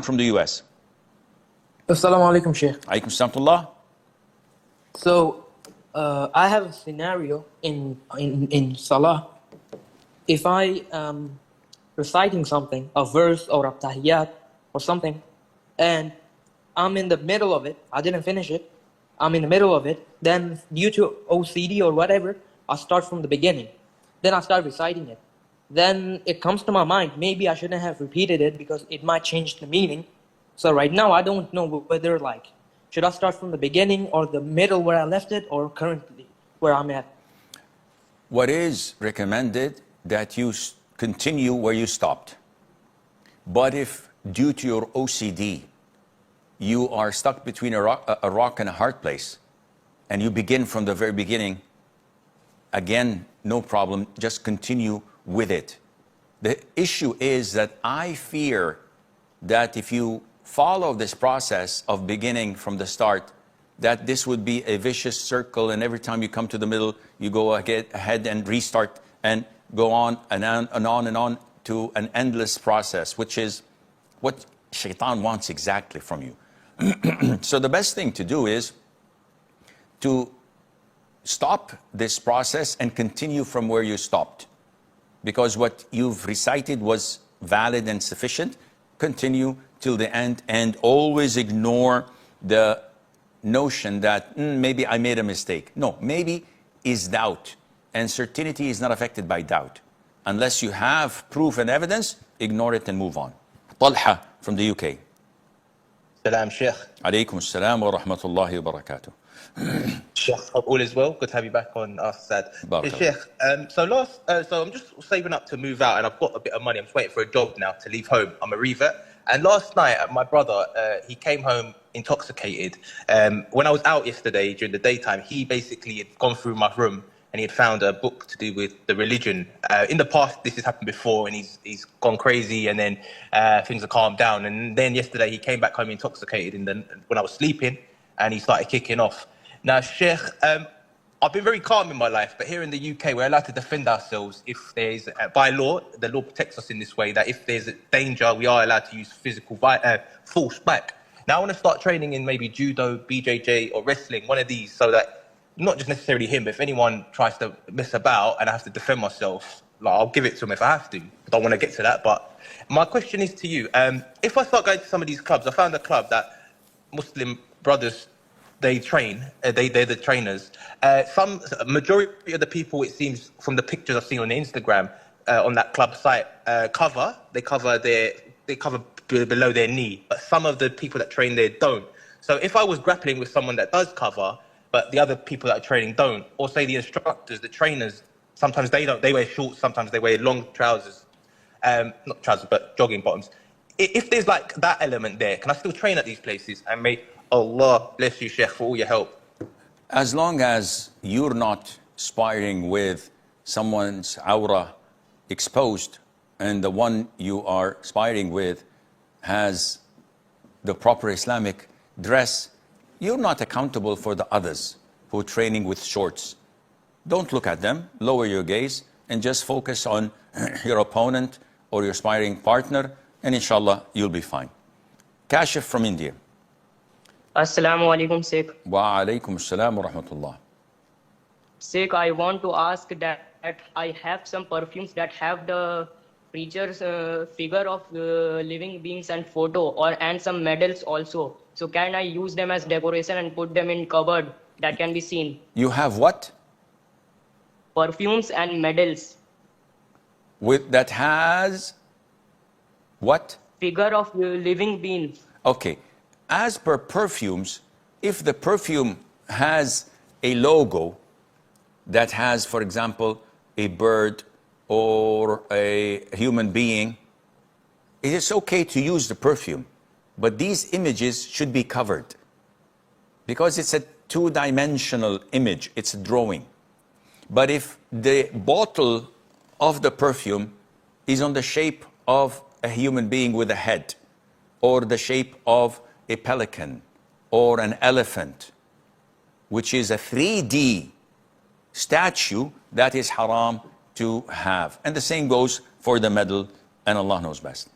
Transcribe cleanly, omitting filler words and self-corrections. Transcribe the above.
from the US. Assalamu alaikum, Sheikh. Alaikum salam. So, I have a scenario in Salah. If I reciting something, a verse or a tahiyyat or something, and I'm in the middle of it, I didn't finish it, I'm in the middle of it, then due to OCD or whatever, I start from the beginning. Then I start reciting it. Then it comes to my mind, maybe I shouldn't have repeated it because it might change the meaning. So right now, I don't know whether should I start from the beginning or the middle where I left it or currently where I'm at. What is recommended that you continue where you stopped. But if due to your OCD, you are stuck between a rock and a hard place, and you begin from the very beginning, again, no problem, just continue with it. The issue is that I fear that if you follow this process of beginning from the start, that this would be a vicious circle, and every time you come to the middle, you go ahead and restart and go on and on and on and on to an endless process, which is what shaitan wants exactly from you. So the best thing to do is to stop this process and continue from where you stopped. Because what you've recited was valid and sufficient. Continue till the end and always ignore the notion that maybe I made a mistake. No, maybe is doubt. And certainty is not affected by doubt. Unless you have proof and evidence, ignore it and move on. Talha from the UK. Salam, Sheikh. Alaykum salam wa rahmatullahi wa barakatuh. Sheikh, hope all is well. Good to have you back on us, Sad. Hey, Sheikh, so I'm just saving up to move out, and I've got a bit of money. I'm just waiting for a job now to leave home. I'm a revert. And last night, my brother, he came home intoxicated. When I was out yesterday during the daytime, he basically had gone through my room and he had found a book to do with the religion. In the past, this has happened before, and he's gone crazy, and then things have calmed down. And then yesterday, he came back home intoxicated, and then when I was sleeping, and he started kicking off. Now, Sheikh, I've been very calm in my life, but here in the UK, we're allowed to defend ourselves if there's, by law, the law protects us in this way, that if there's a danger, we are allowed to use physical force back. Now, I want to start training in maybe judo, BJJ, or wrestling, one of these, so that not just necessarily him, but if anyone tries to mess about and I have to defend myself, like, I'll give it to him if I have to. I don't want to get to that, but my question is to you. If I start going to some of these clubs, I found a club that Muslim brothers, they train, they're the trainers. Some majority of the people, it seems, from the pictures I've seen on Instagram, on that club site, they cover below their knee, but some of the people that train there don't. So if I was grappling with someone that does cover, but the other people that are training don't, or say the instructors, the trainers, sometimes they don't, they wear shorts, sometimes they wear long trousers, not trousers, but jogging bottoms. If there's like that element there, can I still train at these places? And may Allah bless you, Sheikh, for all your help. As long as you're not sparring with someone's aura exposed, and the one you are sparring with has the proper Islamic dress, you're not accountable for the others who are training with shorts. Don't look at them, lower your gaze, and just focus on your opponent or your sparring partner, and inshallah, you'll be fine. Kashif from India. Assalamu alaikum, Sheikh. Wa alaikum assalam wa rahmatullah. Sheikh, I want to ask that I have some perfumes that have the preacher's figure of living beings and photo, and some medals also. So can I use them as decoration and put them in cupboard that can be seen? You have what? Perfumes and medals. That has what? Figure of living beings. Okay. As per perfumes, if the perfume has a logo that has, for example, a bird or a human being, it is okay to use the perfume. But these images should be covered because it's a two-dimensional image, it's a drawing. But if the bottle of the perfume is on the shape of a human being with a head, or the shape of a pelican or an elephant, which is a 3D statue, that is haram to have. And the same goes for the medal, and Allah knows best.